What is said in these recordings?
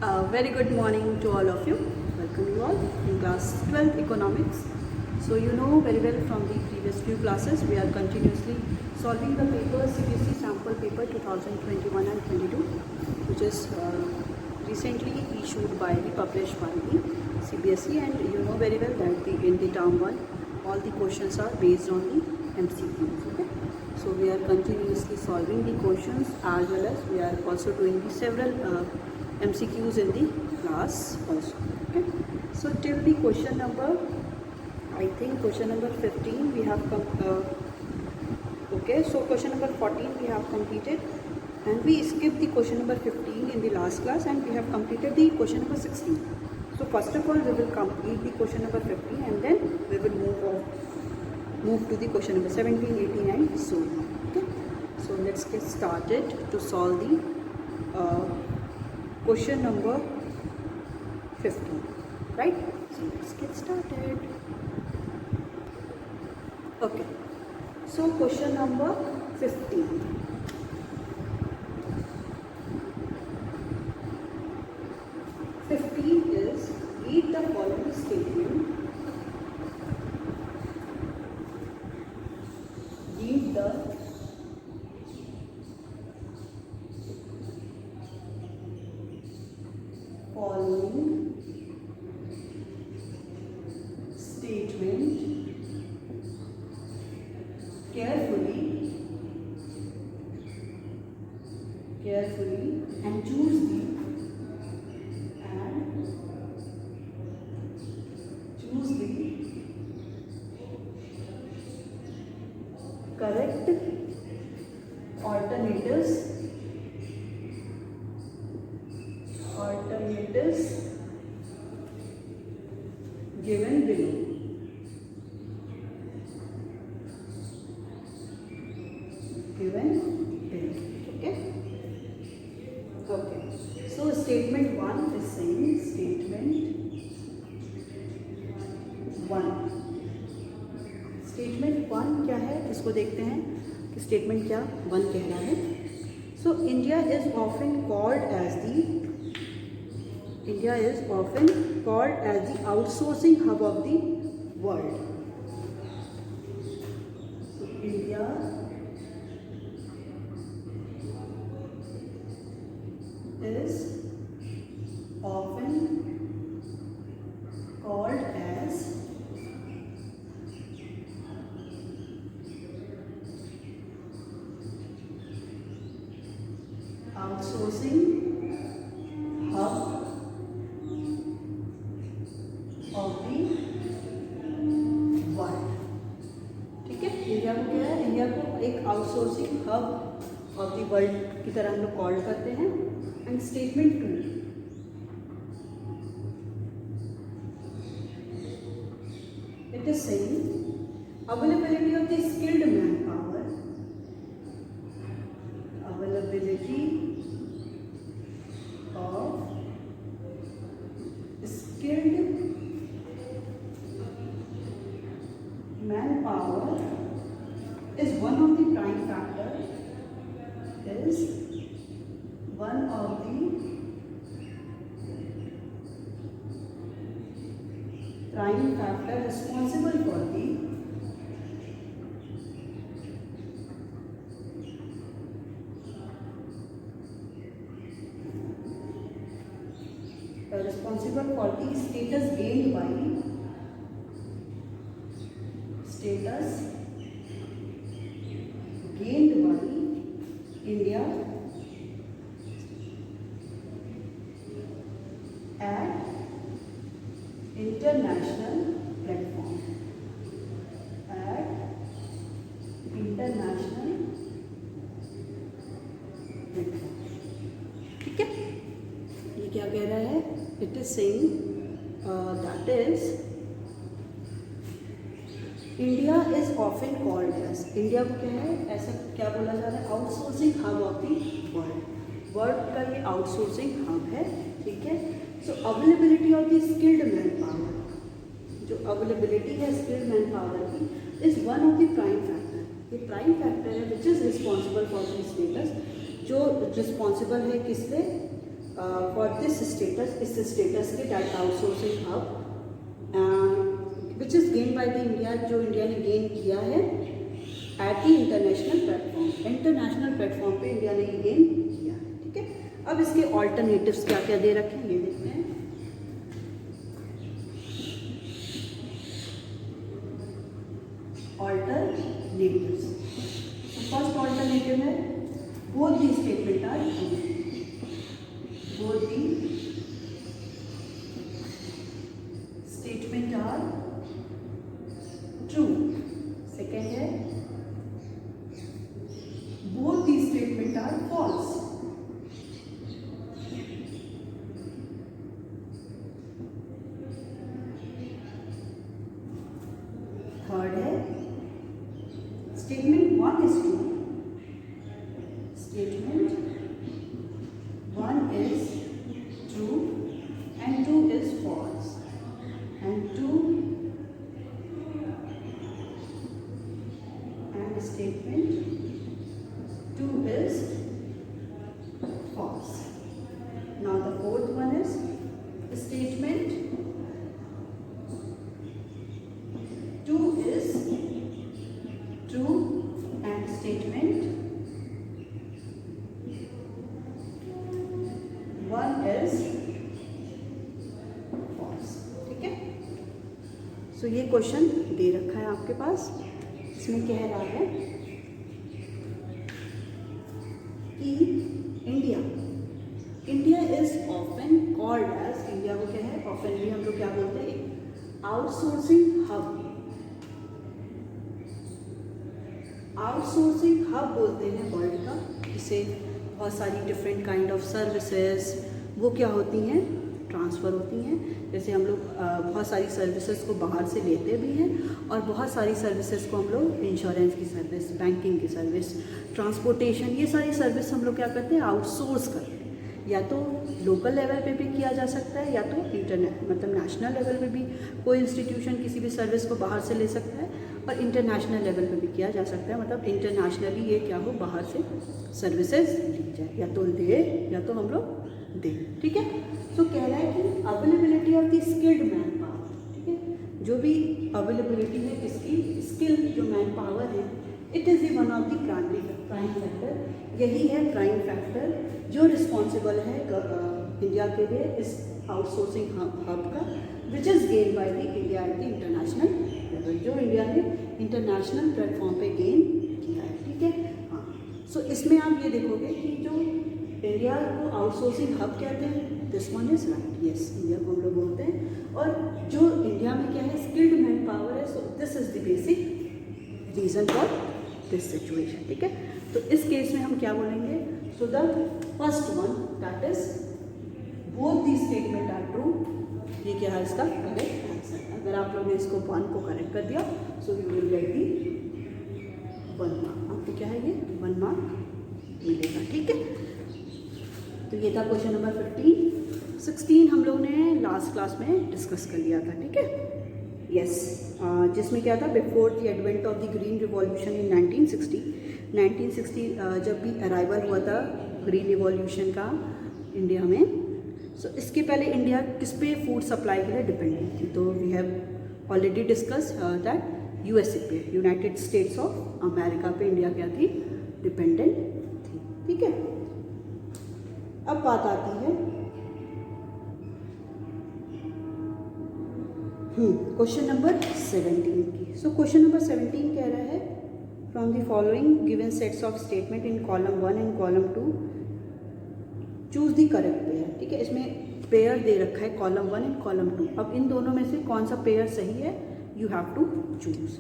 Very good morning to all of you. Welcome you all in class 12 economics. So you know very well from the previous few classes we are continuously solving the paper CBSE sample paper 2021 and 22, which is recently issued by the published by the CBSE, and you know very well that in the term 1 all the questions are based on the MCQs. Okay, so we are continuously solving the questions as well as we are also doing the several MCQs in the class also. Okay, so till the question number, I think question number 15 we have okay, so question number 14 we have completed, and we skipped the question number 15 in the last class, and we have completed the question number 16. So first of all we will complete the question number 15, and then we will move to the question number 17, 18 and so on. Okay, so let's get started to solve the question number 15, right? So let's get started. Okay, so question number 15. Is read the following statement. Read the following statement carefully and choose the correct alternatives given below. Okay. Okay. So statement 1 is saying statement 1 क्या है, इसको देखते हैं कि statement क्या 1 कह रहा है. So India is often called as the outsourcing hub of the world. India is often called as outsourcing hub of the world. ठीक है, इंडिया को क्या है, इंडिया को एक outsourcing hub of the world की तरह हम लोग कॉल करते हैं. And statement 2, it is saying availability of the skilled manpower, is one of the prime factor responsible for the status gained by India at international platform. ठीक है, ये क्या कह रहा है? It is saying that is India is often called as, India को क्या है, ऐसा क्या बोला जा रहा है, outsourcing hub of the world का ये आउटसोर्सिंग हब है. ठीक है, so availability of the skilled man power, जो अवेलेबिलिटी है स्किल्ड मैन पावर की, is one of the prime factor. ये प्राइम फैक्टर है which is responsible for the status, जो रिस्पॉन्सिबल है किस पे, फॉर दिस स्टेटस, इस स्टेटस के data outsourcing hub which is gain by the India, जो इंडिया ने गेन किया है at the international platform, international platform पे इंडिया ने गेन किया है, ठीक है। अब इसके ऑल्टरनेटिव्स क्या क्या दे रखे हैं ये देखते हैं। ऑल्टरनेटिव्स, फर्स्ट ऑल्टरनेटिव है both the statement are true, both the statement are true. Second है both the statement are false. Third है statement 1 is true, statement 1 is true and 2 is false, and statement 2 is false. Now the fourth one is statement 2 is true and statement 1 is false, ठीक है। So ये question दे रखा है आपके पास, इसमें कह रहा है कि India is often called as, India को क्या है ऑफनली हम लोग क्या बोलते हैं, आउटसोर्सिंग हब, आउटसोर्सिंग हब बोलते हैं वर्ल्ड का, जिसे बहुत सारी डिफरेंट काइंड ऑफ सर्विसेज वो क्या होती हैं, ट्रांसफ़र होती हैं। जैसे हम लोग बहुत सारी सर्विसेज को बाहर से लेते भी हैं और बहुत सारी सर्विसेज को हम लोग इंश्योरेंस की सर्विस, बैंकिंग की सर्विस, ट्रांसपोर्टेशन, ये सारी सर्विस हम लोग क्या करते हैं आउटसोर्स करते हैं। या तो लोकल लेवल पे भी किया जा सकता है या तो मतलब नेशनल लेवल पे भी कोई इंस्टीट्यूशन किसी भी सर्विस को बाहर से ले सकता है, और इंटरनेशनल लेवल पे भी किया जा सकता है, मतलब इंटरनेशनली ये क्या हो बाहर से सर्विसेज ली जाए, या तो दे या तो हम लोग दें, ठीक है। सो कह रहा है कि availability of the skilled man power, ठीक है, जो भी अवेलेबिलिटी है किसकी, स्किल जो मैन पावर है, it is the one of the prime factor, यही है प्राइम फैक्टर जो रिस्पॉन्सिबल है इंडिया के लिए इस आउटसोर्सिंग हब का, which is gain by the India at the international level, जो इंडिया ने इंटरनेशनल प्लेटफॉर्म पे गेन किया है, ठीक है। हाँ, सो इसमें आप ये देखोगे कि जो इंडिया को आउटसोर्सिंग हब कहते हैं, this one is right, yes India को हम लोग बोलते हैं, और जो इंडिया में क्या है स्किल्ड मैन पावर है, so this is the basic reason for this situation, ठीक है। तो इस केस में हम क्या बोलेंगे, so the first one that is both the statement are true, ये क्या है इसका करेक्ट आंसर। अगर आप लोगों ने इसको 1 को करेक्ट कर दिया so you will get the 1 mark, आपको क्या है ये 1 मार्क मिलेगा, ठीक है। तो ये था क्वेश्चन नंबर 15। 16 हम लोग ने लास्ट क्लास में डिस्कस कर लिया था, ठीक है, यस। जिसमें क्या था, before the advent of the green revolution in 1960 जब भी अराइवल हुआ था ग्रीन रिवॉल्यूशन का इंडिया में, सो इसके पहले इंडिया किस पे फूड सप्लाई के लिए डिपेंडेंट थी, तो we have already discuss that USA पे, यूनाइटेड स्टेट्स ऑफ अमेरिका पे इंडिया क्या थी, डिपेंडेंट थी, ठीक है। अब बात आती है क्वेश्चन नंबर 17 की। सो क्वेश्चन नंबर 17 कह रहा है from the following given sets of statement in column 1 and column 2 choose the correct pair, ठीक है। इसमें पेयर दे रखा है कॉलम 1 एंड कॉलम 2, अब इन दोनों में से कौन सा पेयर सही है, you have to choose.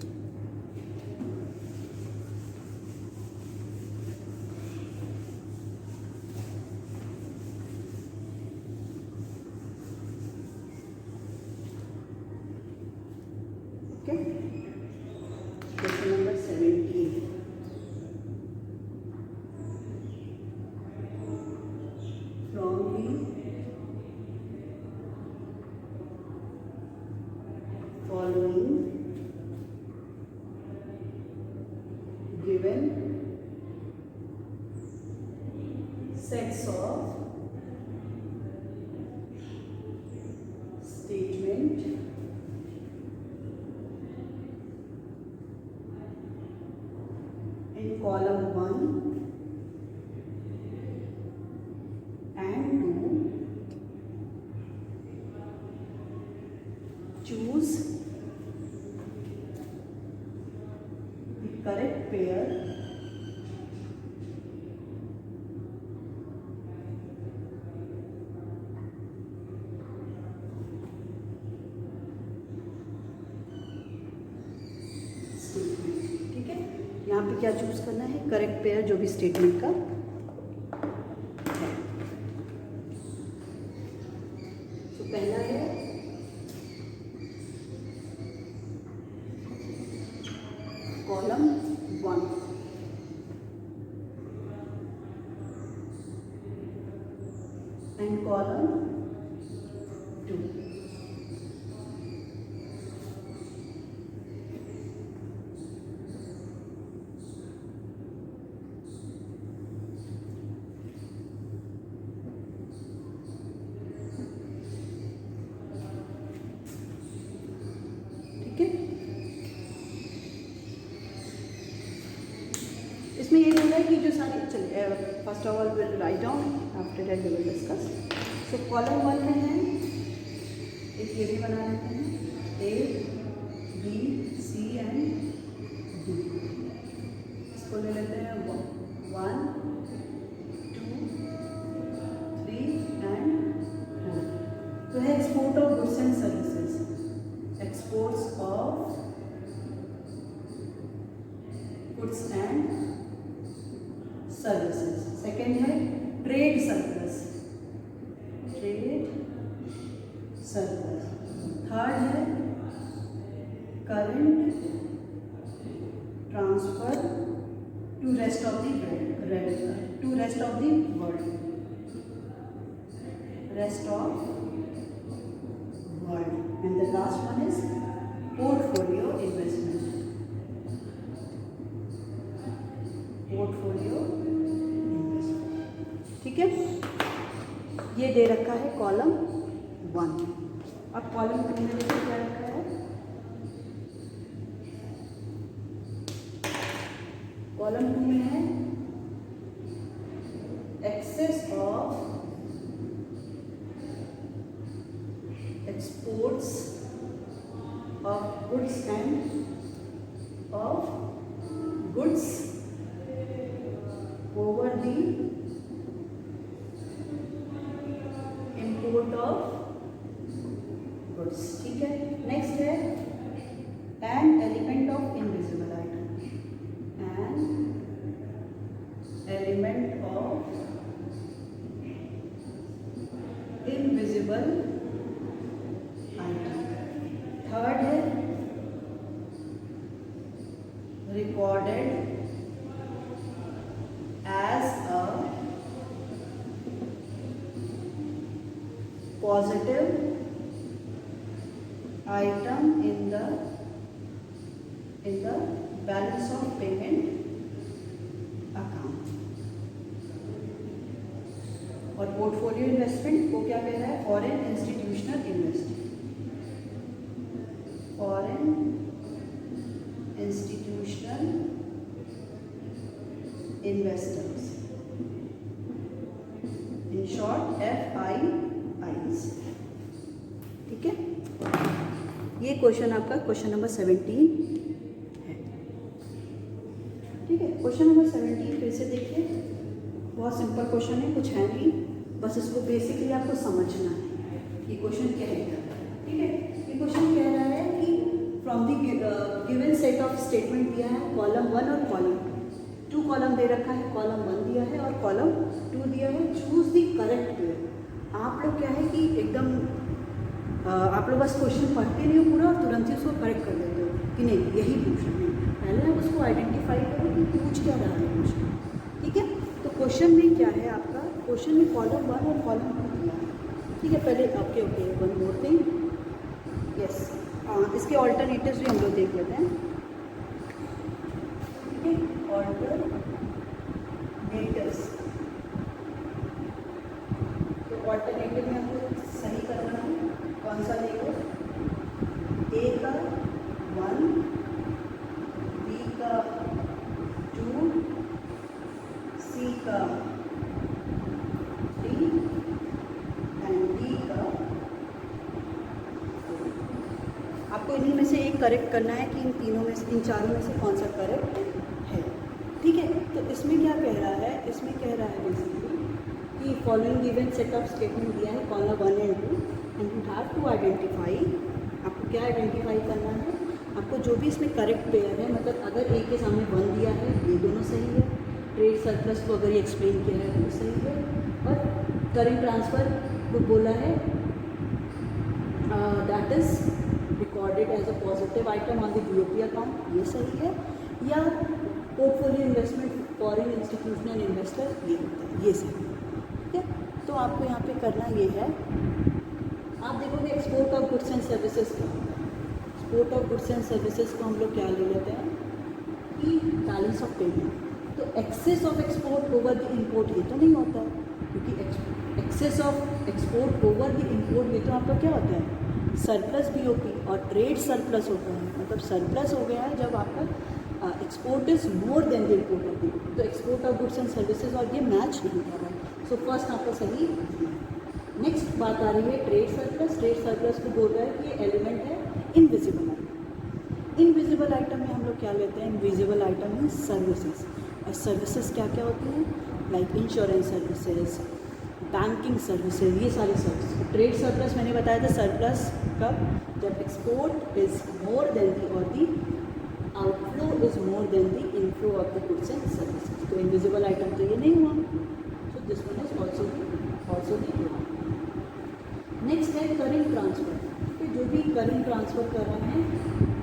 Question number 17. From the following given sets of choose the correct pair statement. ठीक है, यहाँ पे क्या चूज करना है? करेक्ट पेयर जो भी स्टेटमेंट का है। तो पहला है कॉलम 1 एंड कॉलम 2। इसमें ये बोल रहा है कि जो सारी, चलिए first of all will write down, after that we will discuss. So column 1 में है, एक ये भी बना लेते हैं, A, B, C and D। इसको ले लेते हैं 1, 2, 3 एंड 4। तो है export of goods and services, exports of goods and services. Second है trade surplus, trade surplus. Third है current transfer to rest of the world, to rest of the world, rest of world. And the last one is portfolio investment, portfolio investment. ठीक है, ये दे रखा है column 1। अब column 2 में देखिए क्या रखा है। कॉलम 2 में है excess of exports of goods and of goods over the import of goods। ठीक है, नेक्स्ट है an element of invisible item, an element of invisible item। Third है recorded as a positive item in the balance of payment account। और portfolio investment को क्या कह रहा है? Foreign institutional investment, foreign institutional investors, in short FIIs। ठीक है, ये क्वेश्चन आपका क्वेश्चन नंबर 17 है। ठीक है, क्वेश्चन नंबर 17 फिर से देखिए, बहुत सिंपल क्वेश्चन है, कुछ है नहीं, बस इसको बेसिकली आपको समझना है कि क्वेश्चन क्या है। ठीक है, ये क्वेश्चन कह रहा है कि from the given set of statement दिया है, कॉलम 1 और कॉलम 2 कॉलम दे रखा है, कॉलम 1 दिया है और कॉलम 2 दिया है। Choose the correct pair. आप लोग क्या है कि एकदम आप लोग बस क्वेश्चन पढ़ते नहीं हो पूरा और तुरंत ही उसको करेक्ट कर देते हो कि नहीं यही पूछना है। पहले आप उसको आइडेंटिफाई करो कि पूछ क्या रहा है क्वेश्चन। ठीक है, तो क्वेश्चन में क्या है आपका, क्वेश्चन में कॉलम 1 और कॉलम 2 दिया है। ठीक है, पहले okay one more thing, yes, इसके ऑल्टरनेटिव्स भी हम लोग देख लेते हैं। ठीक है, ऑल्टरनेटिव्स, तो ऑल्टरनेटिव में हमको सही करना है, कौन सा लेगा? ए का 1, बी का 2, सी का 3 एंड डी का 4। करेक्ट करना है कि इन तीनों में से, इन चारों में से कौन सा करेक्ट है। ठीक है, तो इसमें क्या कह रहा है, इसमें कह रहा है बेसिकली कि following given set of statement दिया है column 1 and 2 and you have to identify. आपको क्या आइडेंटिफाई करना है, आपको जो भी इसमें करेक्ट पेयर है, मतलब अगर ए के सामने 1 दिया है ये दोनों सही है, ट्रेड सरप्लस को अगर ये एक्सप्लेन किया है तो सही है, और करेंट ट्रांसफ़र को बोला है that is recorded as a positive item on the BOP account, ये सही है, या portfolio investment foreign institutional investor ये होता है, ये सही है। ठीक है, तो आपको यहाँ पे करना ये है, आप देखोगे export of goods and services क्या होता है। Export of goods and services को हम लोग क्या ले लेते हैं कि बैलेंस ऑफ पेमेंट। तो excess of export over the import ये तो नहीं होता, क्योंकि excess of export over the import ये तो आपका क्या होता है सरप्लस बीओपी, और ट्रेड सरप्लस होता है, मतलब सरप्लस हो गया है जब आपका export is more then the import of the, तो export of goods and services और ये मैच नहीं कर रहा है। सो फर्स्ट आपका सही। नेक्स्ट बात आ रही है ट्रेड सरप्लस। ट्रेड सरप्लस को बोल रहा है कि ये एलिमेंट है इनविजिबल आइटम। इनविजिबल आइटम में हम लोग क्या लेते हैं, इनविजिबल आइटम में सर्विसेज, और सर्विसेज क्या क्या होती हैं, like insurance services, banking services, ये सारी सर्विस। ट्रेड सरप्लस मैंने बताया था सरप्लस कब, जब export is more than the और the outflow is more than the inflow of the goods and services. तो इनविजिबल आइटम तो ये नहीं हुआ, so this one is also the. Next है करेंट ट्रांसफ़र। तो जो भी करेंट ट्रांसफ़र कर रहे हैं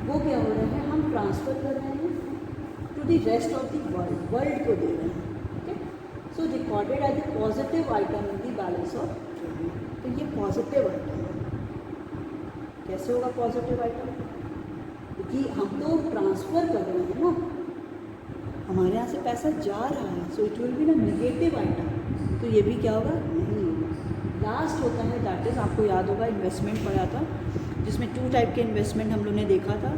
वो क्या हो रहा है, हम ट्रांसफ़र कर रहे हैं to the rest of the world, world को दे रहे हैं। Okay, so recorded as a positive item in the balance of trade. तो ये पॉजिटिव आइटम है। कैसे होगा पॉजिटिव आइटम, क्योंकि हम तो ट्रांसफ़र कर रहे हैं ना, हमारे यहाँ से पैसा जा रहा है, सो इट विल बी ना नेगेटिव आइटम। तो ये भी क्या होगा, नहीं होगा। लास्ट होता है दैट इज़, आपको याद होगा इन्वेस्टमेंट पढ़ा था जिसमें 2 टाइप के इन्वेस्टमेंट हम लोग ने देखा था,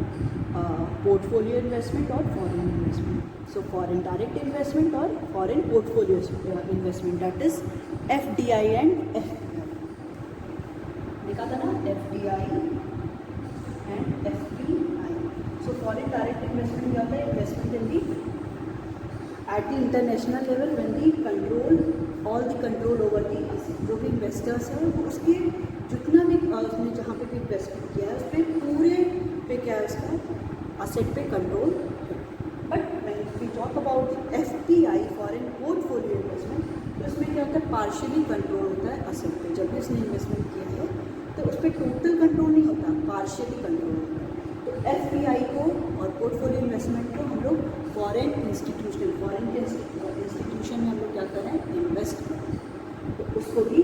पोर्टफोलियो इन्वेस्टमेंट और foreign investment. So foreign direct investment और foreign portfolio investment, that is FDI and FPI। देखा था ना, FDI and FPI। So foreign direct investment क्या होता है, investment in the at the international level when the control all the control over the, जो भी investors हैं उसके जितना भी उसने जहाँ पे भी इन्वेस्टमेंट किया है उस पर पूरे पे क्या है उसका असेट पे कंट्रोल है। But when we talk about FPI foreign portfolio investment, तो इसमें क्या होता है पार्शियली कंट्रोल होता है असेट पे। जब भी उसने इन्वेस्टमेंट किया है तो उस पर टोटल कंट्रोल नहीं होता, पार्शियली कंट्रोल होता है। तो FPI को और पोर्टफोलियो इन्वेस्टमेंट को हम लोग फॉरेन इंस्टीट्यूशन में हम लोग क्या कर रहे हैं, इन्वेस्ट कर रहे हैं। तो उसको भी,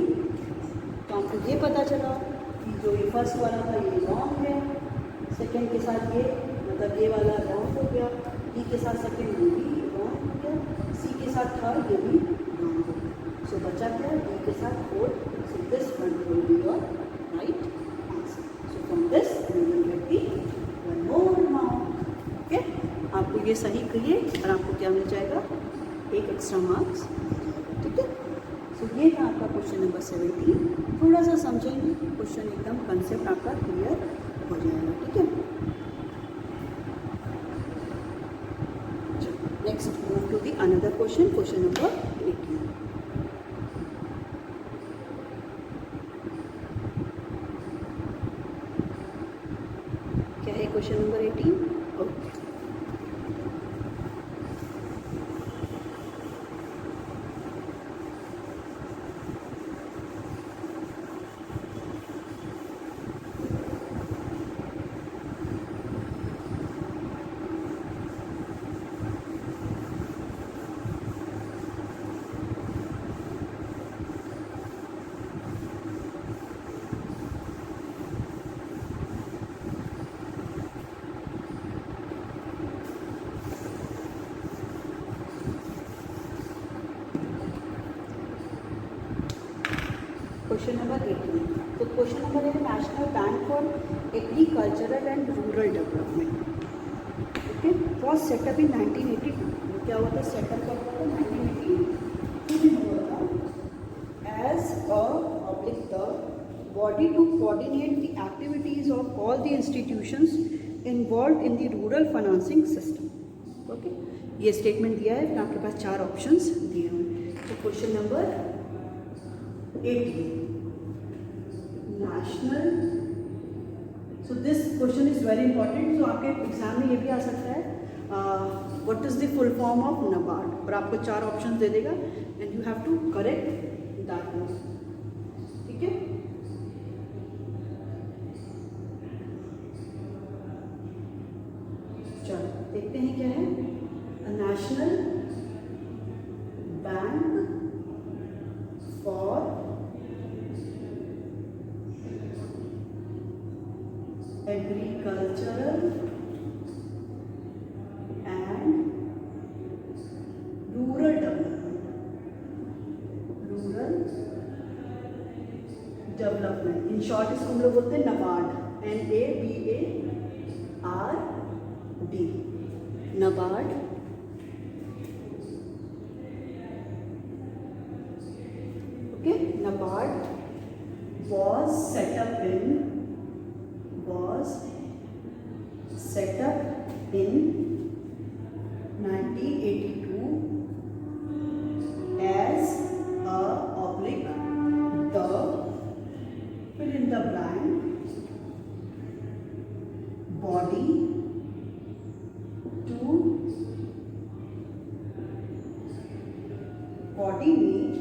तो हमको ये पता चला कि जो ये फर्स्ट वाला था ये रॉन्ग है, सेकंड के साथ ये मतलब ये वाला रॉन्ग हो गया, बी के साथ सेकंड ये भी रॉन्ग हो गया, सी के साथ थर्ड ये भी रॉन्ग हो गया। सो बचा क्या, डी के साथ fourth. So this one will be your right answer. So from this we will get the one more mark. Okay, आपको ये सही कहिए और आपको क्या मिल जाएगा, एक एक्स्ट्रा मार्क्स। ठीक है, सो ये था आपका क्वेश्चन नंबर 17। थोड़ा सा समझेंगे क्वेश्चन, एकदम कंसेप्ट आपका क्लियर हो जाएगा। ठीक है, next move to the another question, question number 18। क्या है question number 18? Okay, question number 18। तो क्वेश्चन नंबर है national bank for agricultural and rural development. Okay, was set up in 1982। क्या हुआ था, सेटअप कब हुआ था, 1982 में हुआ था as a public the body to coordinate the activities of all the institutions involve in the rural financing system. Okay, ये स्टेटमेंट दिया है, फिर आपके पास 4 ऑप्शंस दिए हुए हैं। तो question number 18, national, so this question is very important. सो आपके एग्जाम में ये भी आ सकता है, what is the full form of NABARD, और आपको 4 ऑप्शन दे देगा and you have to correct that one. ठीक है, चलो देखते हैं क्या है। National bank for agricultural and rural development, in short इसको हम लोग बोलते हैं NABARD, NABARD, NABARD. Okay, NABARD was set up in 1982 as a oblique the fill in the blank body to coordinate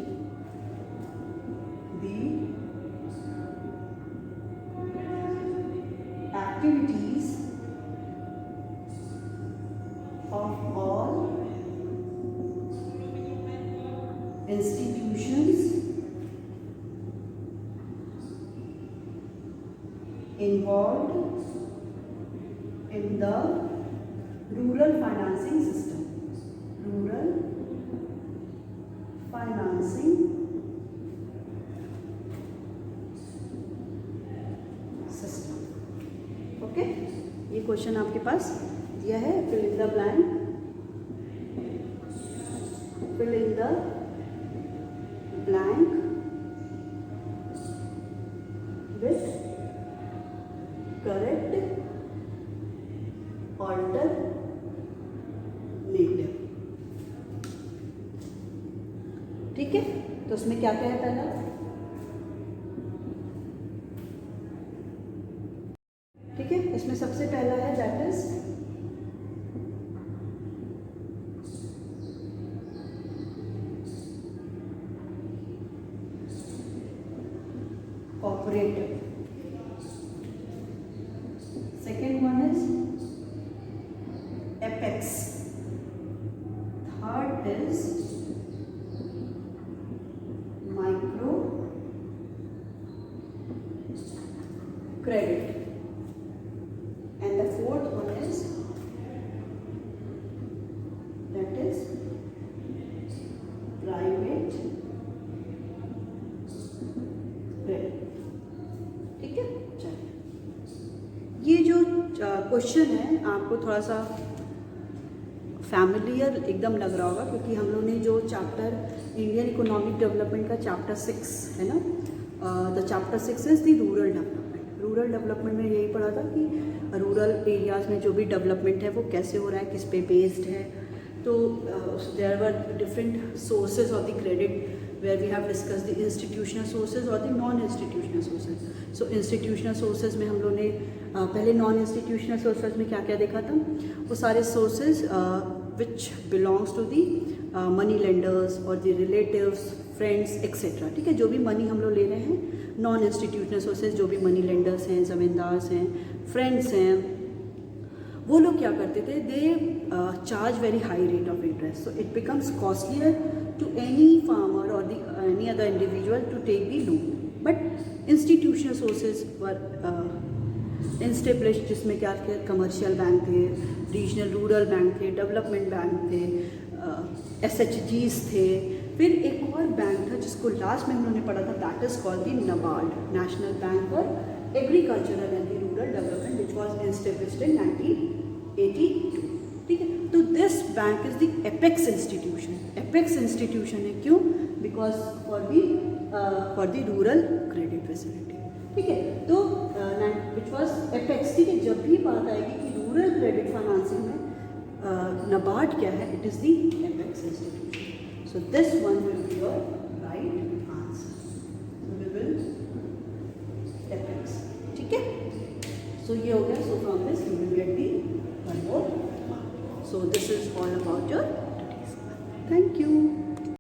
the activities of all institutions involved in the rural financing system. Rural financing system. Okay, ये question आपके पास दिया है, fill in the blank, fill in the blank with correct alternative। ठीक है, तो उसमें क्या क्या है पहला, ठीक है, इसमें सबसे पहला है that is cooperative, second one is apex, third is micro credit, and the fourth one is that is private credit। ठीक है, चलिए, ये जो क्वेश्चन है आपको थोड़ा सा फैमिलियर एकदम लग रहा होगा, क्योंकि हम लोग ने जो चैप्टर इंडियन इकोनॉमिक डेवलपमेंट का चैप्टर 6 है ना, the chapter 6 is the rural development. Rural development में यही पढ़ा था कि रूरल एरियाज़ में जो भी डेवलपमेंट है वो कैसे हो रहा है, किस पे बेस्ड है। तो there were different sources of the credit where we have discussed the institutional sources or the non-institutional sources. So institutional sources में हम लोग ने पहले non-institutional sources में क्या क्या देखा था, वो सारे sources which belongs to the money lenders or the relatives, friends, etc. ठीक है, जो भी money हम लोग ले रहे हैं, non-institutional sources जो भी money lenders हैं, ज़मींदार हैं, friends हैं, वो लोग क्या करते थे, they charge very high rate of interest, so it becomes costlier to any farmer or any other individual to take the loan. But institutional sources were established, जिसमें क्या थे, कमर्शियल बैंक थे, रीजनल रूरल बैंक थे, development bank थे, SHGs थे, फिर एक और बैंक था जिसको लास्ट में हम लोगों ने पढ़ा था, that is called the NABARD, national bank for agricultural and rural development, which was established in 1982। ठीक है, तो this bank is the apex institution. Apex institution है क्यों, because for the rural credit facility. ठीक है। तो विच वॉज एपेक्स, ठीक है। जब भी बात आएगी कि रूरल क्रेडिट फाइनेंसिंग में नाबार्ड क्या है, it is the apex institution. So this one will be your right answer. So we will apex, ठीक है। सो ये हो गया। So from this you will get the one more mark. So this is all about your today's class. Thank you.